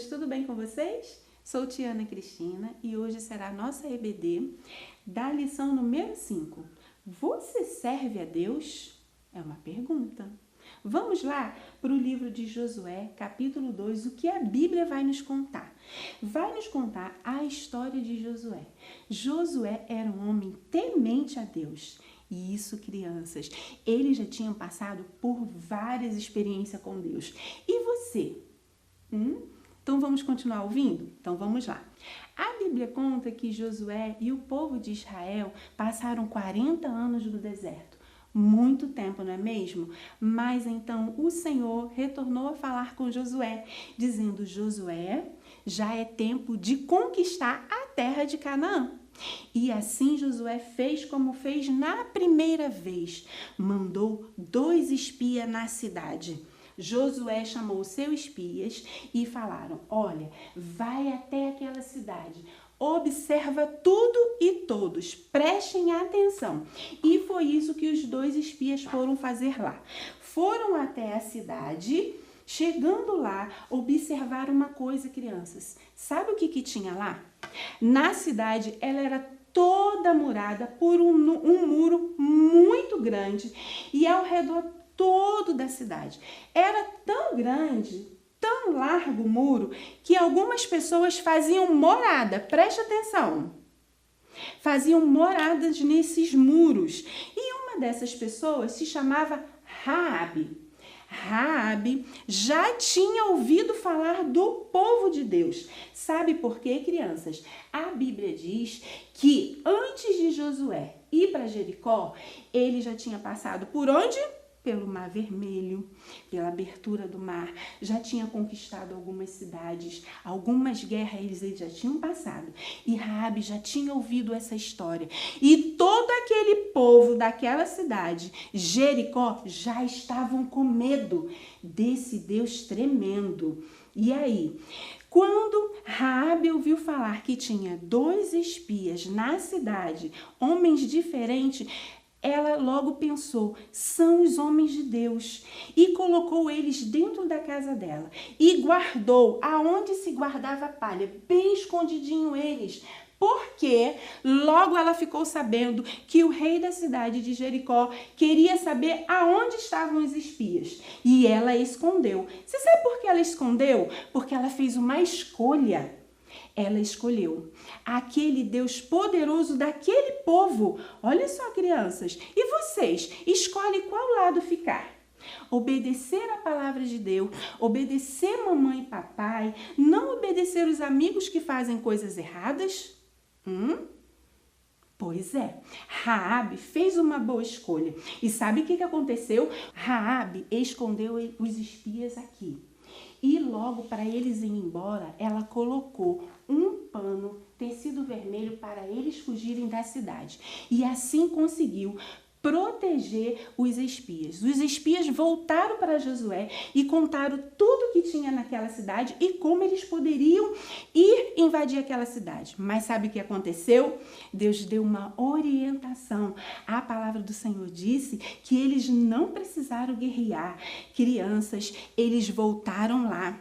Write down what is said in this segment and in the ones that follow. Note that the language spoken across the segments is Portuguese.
crianças, tudo bem com vocês? Sou Tiana Cristina e hoje será a nossa EBD da lição número 5. Você serve a Deus? É uma pergunta. Vamos lá para o livro de Josué, capítulo 2, o que a Bíblia vai nos contar. Vai nos contar a história de Josué. Josué era um homem temente a Deus. E isso, crianças, eles já tinham passado por várias experiências com Deus. E você? Então vamos continuar ouvindo? Então vamos lá. A Bíblia conta que Josué e o povo de Israel passaram 40 anos no deserto. Muito tempo, não é mesmo? Mas então o Senhor retornou a falar com Josué, dizendo: Josué, já é tempo de conquistar a terra de Canaã. E assim Josué fez como fez na primeira vez. Mandou 2 espias na cidade. Josué chamou seus espias e falaram: olha, vai até aquela cidade, observa tudo e todos, prestem atenção. E foi isso que os 2 espias foram fazer lá. Foram até a cidade, chegando lá, observaram uma coisa, crianças. Sabe o que tinha lá? Na cidade, ela era toda murada por um muro muito grande e ao redor todo da cidade. Era tão grande, tão largo o muro, que algumas pessoas faziam morada. Preste atenção. Faziam moradas nesses muros. E uma dessas pessoas se chamava Raabe. Raabe já tinha ouvido falar do povo de Deus. Sabe por quê, crianças? A Bíblia diz que antes de Josué ir para Jericó, ele já tinha passado por onde? Pelo Mar Vermelho, pela abertura do mar, já tinha conquistado algumas cidades, algumas guerras eles já tinham passado. E Raabe já tinha ouvido essa história. E todo aquele povo daquela cidade, Jericó, já estavam com medo desse Deus tremendo. E aí, quando Raabe ouviu falar que tinha 2 espias na cidade, homens diferentes, ela logo pensou: são os homens de Deus, e colocou eles dentro da casa dela e guardou aonde se guardava a palha, bem escondidinho eles, porque logo ela ficou sabendo que o rei da cidade de Jericó queria saber aonde estavam os espias, e ela escondeu. Você sabe por que ela escondeu? Porque ela fez uma escolha. Ela escolheu aquele Deus poderoso daquele povo. Olha só, crianças. E vocês? Escolhem qual lado ficar. Obedecer a palavra de Deus, obedecer mamãe e papai, não obedecer os amigos que fazem coisas erradas? Pois é, Raabe fez uma boa escolha. E sabe o que aconteceu? Raabe escondeu os espias aqui. E logo para eles irem embora, ela colocou um pano, tecido vermelho, para eles fugirem da cidade. E assim conseguiu proteger os espias. Os espias voltaram para Josué e contaram tudo que tinha naquela cidade e como eles poderiam ir invadir aquela cidade. Mas sabe o que aconteceu? Deus deu uma orientação. A palavra do Senhor disse que eles não precisaram guerrear. Crianças, eles voltaram lá,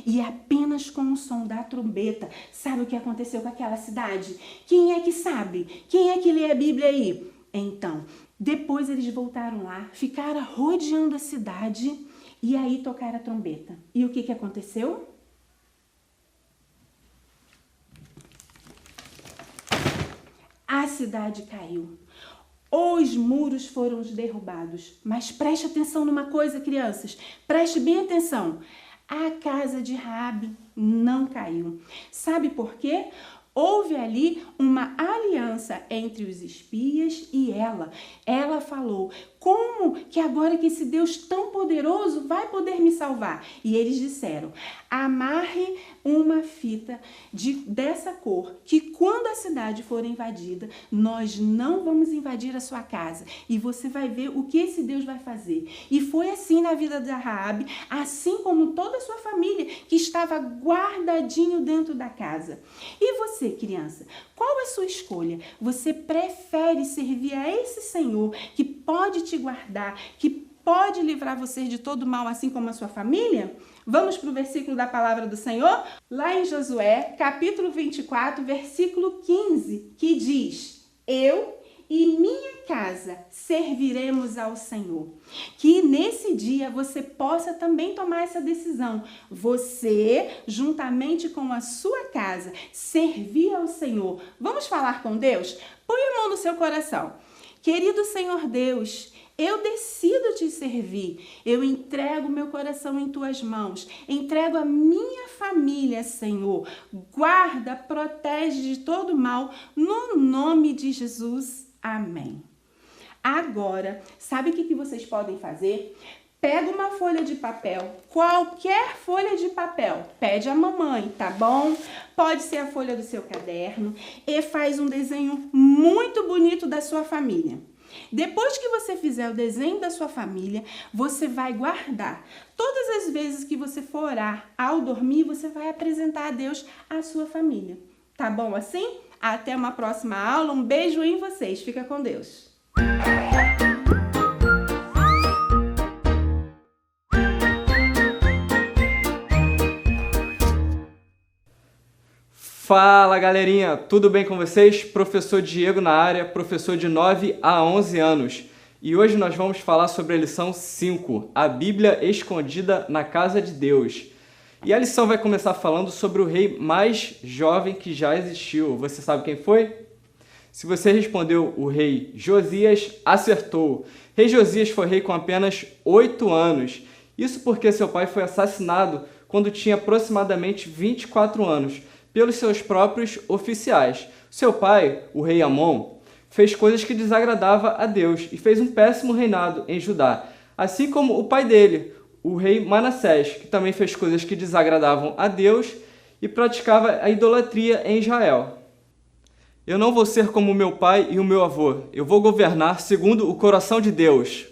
e apenas com o som da trombeta. Sabe o que aconteceu com aquela cidade? Quem é que sabe? Quem é que lê a Bíblia aí? Então, depois eles voltaram lá, ficaram rodeando a cidade e aí tocaram a trombeta. E o que aconteceu? A cidade caiu. Os muros foram derrubados. Mas preste atenção numa coisa, crianças. Preste bem atenção. A casa de Raabe não caiu. Sabe por quê? Houve ali uma aliança entre os espias e ela. Ela falou: como que agora que esse Deus tão poderoso vai poder me salvar? E eles disseram: amarre uma fita dessa cor, que quando a cidade for invadida, nós não vamos invadir a sua casa. E você vai ver o que esse Deus vai fazer. E foi assim na vida da Raabe, assim como toda a sua família, que estava guardadinho dentro da casa. E você, criança, qual é a sua escolha? Você prefere servir a esse Senhor que pode te guardar, que pode livrar você de todo mal, assim como a sua família? Vamos para o versículo da palavra do Senhor? Lá em Josué, capítulo 24, versículo 15, que diz: Eu e minha casa serviremos ao Senhor. Que nesse dia você possa também tomar essa decisão. Você, juntamente com a sua casa, servir ao Senhor. Vamos falar com Deus? Põe a mão no seu coração. Querido Senhor Deus, eu decido te servir. Eu entrego meu coração em tuas mãos. Entrego a minha família, Senhor. Guarda, protege de todo mal, no nome de Jesus. Amém. Agora, sabe o que vocês podem fazer? Pega uma folha de papel, qualquer folha de papel, pede à mamãe, tá bom? Pode ser a folha do seu caderno e faz um desenho muito bonito da sua família. Depois que você fizer o desenho da sua família, você vai guardar. Todas as vezes que você for orar ao dormir, você vai apresentar a Deus a sua família. Tá bom assim? Até uma próxima aula. Um beijo em vocês. Fica com Deus. Fala galerinha, tudo bem com vocês? Professor Diego na área, professor de 9 a 11 anos. E hoje nós vamos falar sobre a lição 5, a Bíblia escondida na casa de Deus. E a lição vai começar falando sobre o rei mais jovem que já existiu. Você sabe quem foi? Se você respondeu o rei Josias, acertou. Rei Josias foi rei com apenas 8 anos. Isso porque seu pai foi assassinado quando tinha aproximadamente 24 anos. Pelos seus próprios oficiais. Seu pai, o rei Amon, fez coisas que desagradavam a Deus e fez um péssimo reinado em Judá, assim como o pai dele, o rei Manassés, que também fez coisas que desagradavam a Deus e praticava a idolatria em Israel. Eu não vou ser como meu pai e o meu avô, eu vou governar segundo o coração de Deus.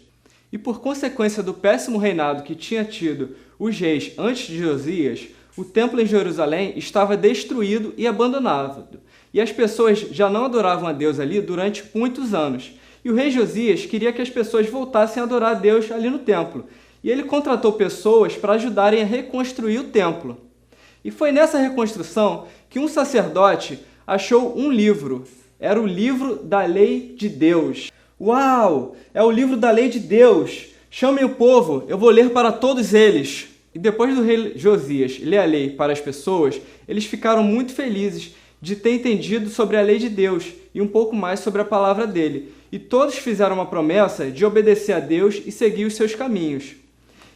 E por consequência do péssimo reinado que tinha tido os reis antes de Josias, o templo em Jerusalém estava destruído e abandonado, e as pessoas já não adoravam a Deus ali durante muitos anos. E o rei Josias queria que as pessoas voltassem a adorar a Deus ali no templo, e ele contratou pessoas para ajudarem a reconstruir o templo. E foi nessa reconstrução que um sacerdote achou um livro. Era o livro da lei de Deus. Uau! É o livro da lei de Deus! Chamem o povo, eu vou ler para todos eles. E depois do rei Josias ler a lei para as pessoas, eles ficaram muito felizes de ter entendido sobre a lei de Deus e um pouco mais sobre a palavra dele. E todos fizeram uma promessa de obedecer a Deus e seguir os seus caminhos.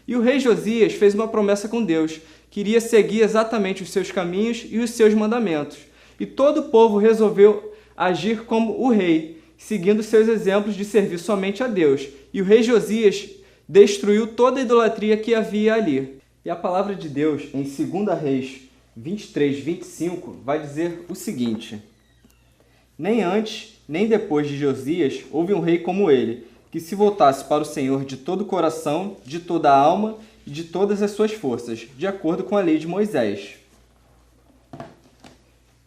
E o rei Josias fez uma promessa com Deus, que iria seguir exatamente os seus caminhos e os seus mandamentos. E todo o povo resolveu agir como o rei, seguindo seus exemplos de servir somente a Deus. E o rei Josias destruiu toda a idolatria que havia ali. E a palavra de Deus, em 2 Reis 23, 25, vai dizer o seguinte: Nem antes, nem depois de Josias, houve um rei como ele, que se voltasse para o Senhor de todo o coração, de toda a alma e de todas as suas forças, de acordo com a lei de Moisés.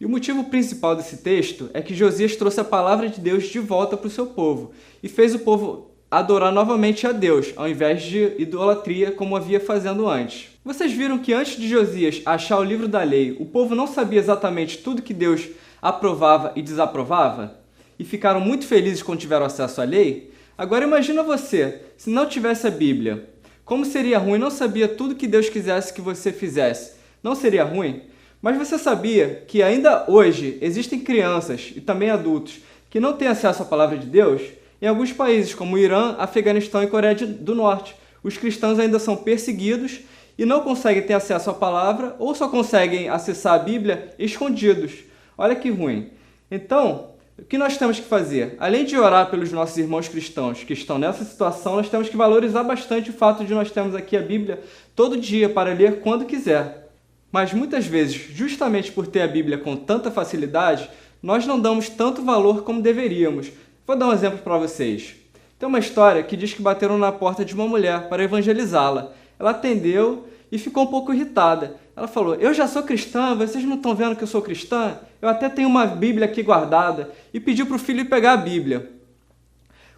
E o motivo principal desse texto é que Josias trouxe a palavra de Deus de volta para o seu povo e fez o povo adorar novamente a Deus, ao invés de idolatria como havia fazendo antes. Vocês viram que antes de Josias achar o livro da lei, o povo não sabia exatamente tudo que Deus aprovava e desaprovava? E ficaram muito felizes quando tiveram acesso à lei? Agora imagina você, se não tivesse a Bíblia. Como seria ruim não sabia tudo que Deus quisesse que você fizesse? Não seria ruim? Mas você sabia que ainda hoje existem crianças e também adultos que não têm acesso à palavra de Deus? Em alguns países, como o Irã, Afeganistão e Coreia do Norte, os cristãos ainda são perseguidos e não conseguem ter acesso à palavra ou só conseguem acessar a Bíblia escondidos. Olha que ruim. Então, o que nós temos que fazer? Além de orar pelos nossos irmãos cristãos que estão nessa situação, nós temos que valorizar bastante o fato de nós termos aqui a Bíblia todo dia para ler quando quiser. Mas muitas vezes, justamente por ter a Bíblia com tanta facilidade, nós não damos tanto valor como deveríamos. Vou dar um exemplo para vocês. Tem uma história que diz que bateram na porta de uma mulher para evangelizá-la. Ela atendeu e ficou um pouco irritada. Ela falou: eu já sou cristã, vocês não estão vendo que eu sou cristã? Eu até tenho uma Bíblia aqui guardada. E pediu para o filho pegar a Bíblia.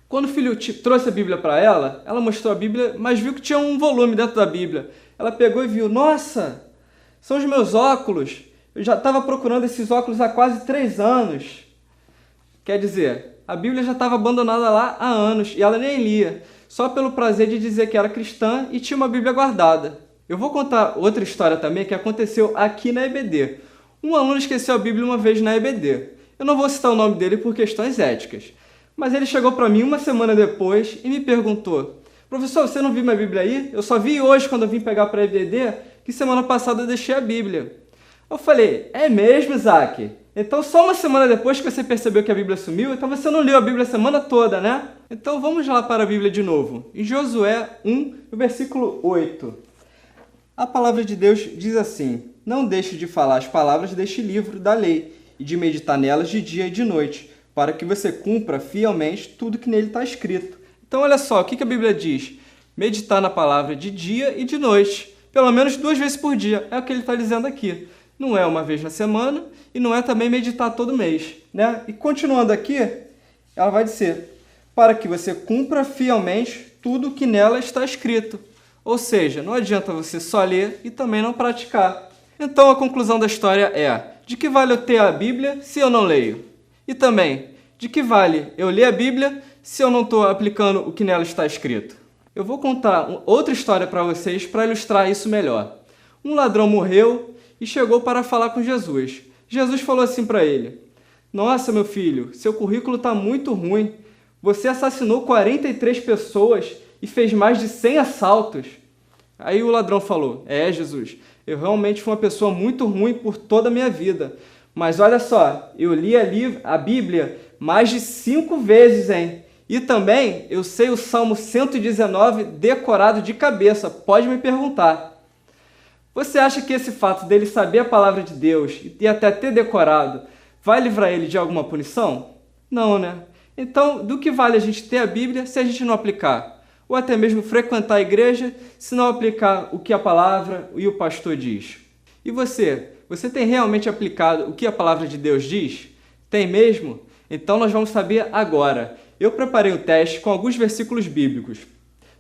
Quando o filho trouxe a Bíblia para ela, ela mostrou a Bíblia, mas viu que tinha um volume dentro da Bíblia. Ela pegou e viu, nossa, são os meus óculos. Eu já estava procurando esses óculos há quase 3 anos. Quer dizer, a Bíblia já estava abandonada lá há anos e ela nem lia, só pelo prazer de dizer que era cristã e tinha uma Bíblia guardada. Eu vou contar outra história também que aconteceu aqui na EBD. Um aluno esqueceu a Bíblia uma vez na EBD. Eu não vou citar o nome dele por questões éticas. Mas ele chegou para mim uma semana depois e me perguntou: professor, você não viu minha Bíblia aí? Eu só vi hoje quando eu vim pegar para a EBD que semana passada eu deixei a Bíblia. Eu falei: é mesmo, Isaac? Então só uma semana depois que você percebeu que a Bíblia sumiu, então você não leu a Bíblia a semana toda, né? Então vamos lá para a Bíblia de novo. Em Josué 1, no versículo 8. A palavra de Deus diz assim: não deixe de falar as palavras deste livro da lei e de meditar nelas de dia e de noite, para que você cumpra fielmente tudo que nele está escrito. Então olha só, o que a Bíblia diz? Meditar na palavra de dia e de noite, pelo menos 2 vezes por dia, é o que ele está dizendo aqui. Não é uma vez na semana e não é também meditar todo mês, né? E continuando aqui, ela vai dizer, para que você cumpra fielmente tudo que nela está escrito. Ou seja, não adianta você só ler e também não praticar. Então a conclusão da história é, de que vale eu ter a Bíblia se eu não leio? E também, de que vale eu ler a Bíblia se eu não estou aplicando o que nela está escrito? Eu vou contar outra história para vocês para ilustrar isso melhor. Um ladrão morreu e chegou para falar com Jesus. Jesus falou assim para ele: nossa, meu filho, seu currículo está muito ruim. Você assassinou 43 pessoas e fez mais de 100 assaltos. Aí o ladrão falou: é, Jesus, eu realmente fui uma pessoa muito ruim por toda a minha vida. Mas olha só, eu li a Bíblia mais de 5 vezes, hein? E também eu sei o Salmo 119 decorado de cabeça, pode me perguntar. Você acha que esse fato dele saber a palavra de Deus e até ter decorado vai livrar ele de alguma punição? Não, né? Então, do que vale a gente ter a Bíblia se a gente não aplicar? Ou até mesmo frequentar a igreja se não aplicar o que a palavra e o pastor diz? E você? Você tem realmente aplicado o que a palavra de Deus diz? Tem mesmo? Então nós vamos saber agora. Eu preparei um teste com alguns versículos bíblicos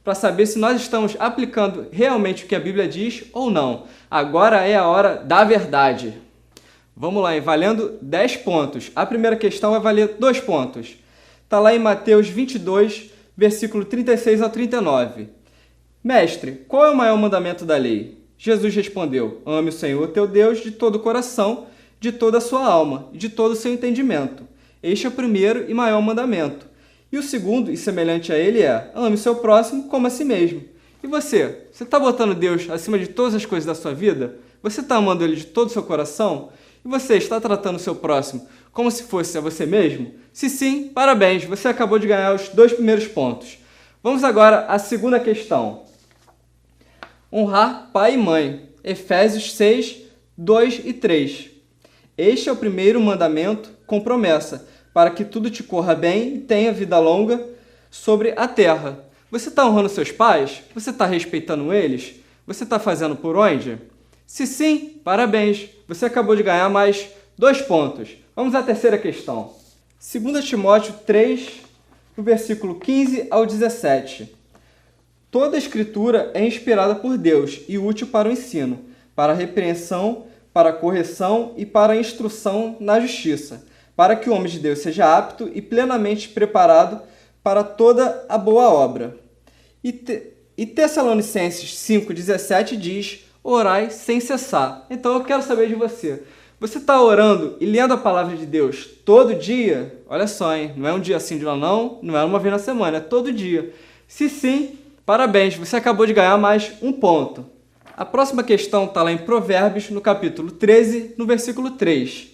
para saber se nós estamos aplicando realmente o que a Bíblia diz ou não. Agora é a hora da verdade. Vamos lá, valendo 10 pontos. A primeira questão vai valer 2 pontos. Está lá em Mateus 22, versículo 36 ao 39. Mestre, qual é o maior mandamento da lei? Jesus respondeu: ame o Senhor teu Deus de todo o coração, de toda a sua alma e de todo o seu entendimento. Este é o primeiro e maior mandamento. E o segundo, e semelhante a ele, é: ame o seu próximo como a si mesmo. E você? Você está botando Deus acima de todas as coisas da sua vida? Você está amando Ele de todo o seu coração? E você está tratando o seu próximo como se fosse a você mesmo? Se sim, parabéns, você acabou de ganhar os 2 primeiros pontos. Vamos agora à segunda questão. Honrar pai e mãe. Efésios 6, 2 e 3. Este é o primeiro mandamento com promessa, para que tudo te corra bem e tenha vida longa sobre a terra. Você está honrando seus pais? Você está respeitando eles? Você está fazendo por onde? Se sim, parabéns, você acabou de ganhar mais 2 pontos. Vamos à terceira questão. 2 Timóteo 3, no versículo 15 ao 17. Toda a Escritura é inspirada por Deus e útil para o ensino, para a repreensão, para a correção e para a instrução na justiça, para que o homem de Deus seja apto e plenamente preparado para toda a boa obra. E Tessalonicenses 5,17 diz: orai sem cessar. Então eu quero saber de você. Você está orando e lendo a palavra de Deus todo dia? Olha só, hein? Não é um dia sim, não é uma vez na semana, é todo dia. Se sim, parabéns, você acabou de ganhar mais 1 ponto. A próxima questão está lá em Provérbios, no capítulo 13, no versículo 3.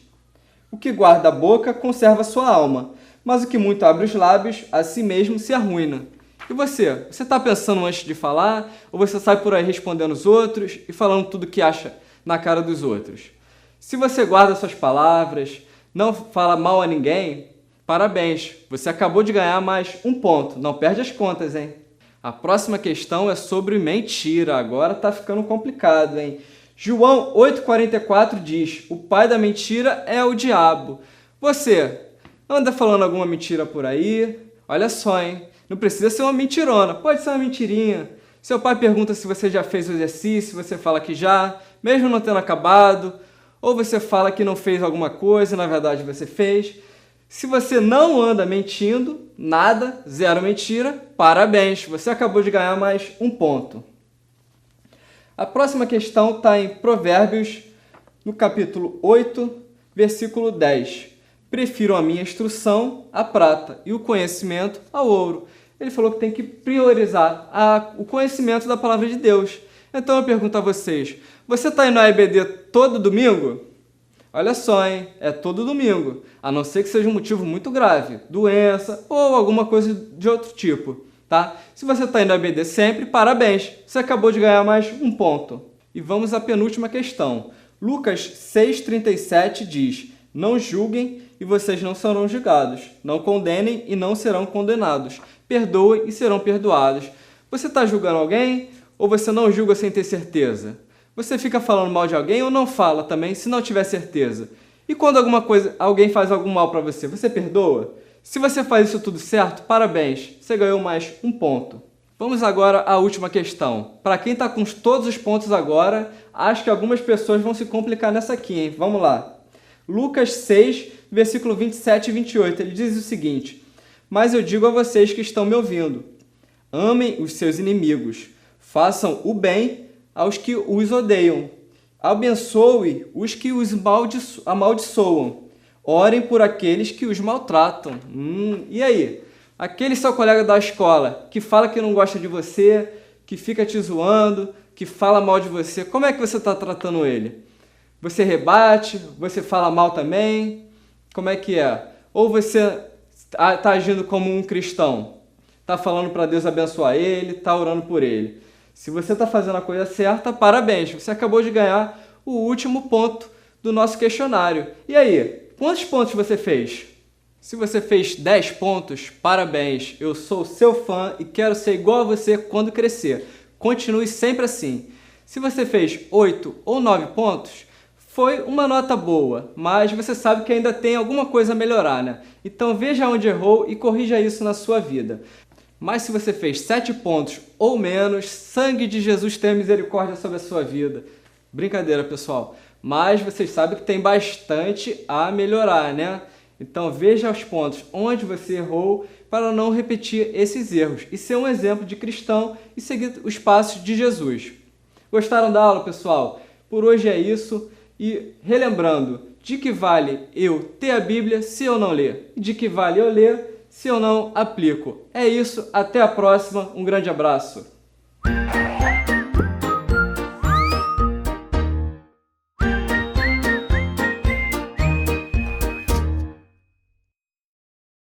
O que guarda a boca conserva sua alma, mas o que muito abre os lábios, a si mesmo se arruína. E você? Você está pensando antes de falar? Ou você sai por aí respondendo os outros e falando tudo que acha na cara dos outros? Se você guarda suas palavras, não fala mal a ninguém, parabéns, você acabou de ganhar mais 1 ponto. Não perde as contas, hein? A próxima questão é sobre mentira. Agora está ficando complicado, hein? João 8,44 diz: o pai da mentira é o diabo. Você anda falando alguma mentira por aí? Olha só, hein? Não precisa ser uma mentirona, pode ser uma mentirinha. Seu pai pergunta se você já fez o exercício, você fala que já, mesmo não tendo acabado, ou você fala que não fez alguma coisa, na verdade você fez. Se você não anda mentindo, nada, zero mentira, parabéns, você acabou de ganhar mais um ponto. A próxima questão está em Provérbios, no capítulo 8, versículo 10. Prefiro a minha instrução à prata e o conhecimento ao ouro. Ele falou que tem que priorizar o conhecimento da palavra de Deus. Então eu pergunto a vocês, você está indo na EBD todo domingo? Olha só, hein? É todo domingo, a não ser que seja um motivo muito grave, doença ou alguma coisa de outro tipo, tá? Se você está indo na EBD sempre, parabéns, você acabou de ganhar mais um ponto. E vamos à penúltima questão. Lucas 6,37 diz, não julguem e vocês não serão julgados, não condenem e não serão condenados, perdoem e serão perdoados. Você está julgando alguém ou você não julga sem ter certeza? Você fica falando mal de alguém ou não fala também se não tiver certeza? E quando alguém faz algum mal para você, você perdoa? Se você faz isso tudo certo, parabéns, você ganhou mais um ponto. Vamos agora à última questão. Para quem está com todos os pontos agora, acho que algumas pessoas vão se complicar nessa aqui, hein? Vamos lá. Lucas 6, versículo 27 e 28, ele diz o seguinte, mas eu digo a vocês que estão me ouvindo, amem os seus inimigos, façam o bem aos que os odeiam, abençoe os que os amaldiçoam, orem por aqueles que os maltratam. E aí? Aquele seu colega da escola que fala que não gosta de você, que fica te zoando, que fala mal de você, como é que você está tratando ele? Você rebate? Você fala mal também? Como é que é? Ou você está agindo como um cristão? Está falando para Deus abençoar ele, está orando por ele. Se você está fazendo a coisa certa, parabéns, você acabou de ganhar o último ponto do nosso questionário. E aí, quantos pontos você fez? Se você fez 10 pontos, parabéns, eu sou seu fã e quero ser igual a você quando crescer. Continue sempre assim. Se você fez 8 ou 9 pontos, foi uma nota boa, mas você sabe que ainda tem alguma coisa a melhorar, né? Então veja onde errou e corrija isso na sua vida. Mas se você fez 7 pontos ou menos, sangue de Jesus tenha misericórdia sobre a sua vida. Brincadeira, pessoal. Mas vocês sabem que tem bastante a melhorar, né? Então veja os pontos onde você errou para não repetir esses erros e ser um exemplo de cristão e seguir os passos de Jesus. Gostaram da aula, pessoal? Por hoje é isso. E relembrando, de que vale eu ter a Bíblia se eu não ler? De que vale eu ler se eu não aplico? É isso, até a próxima, um grande abraço!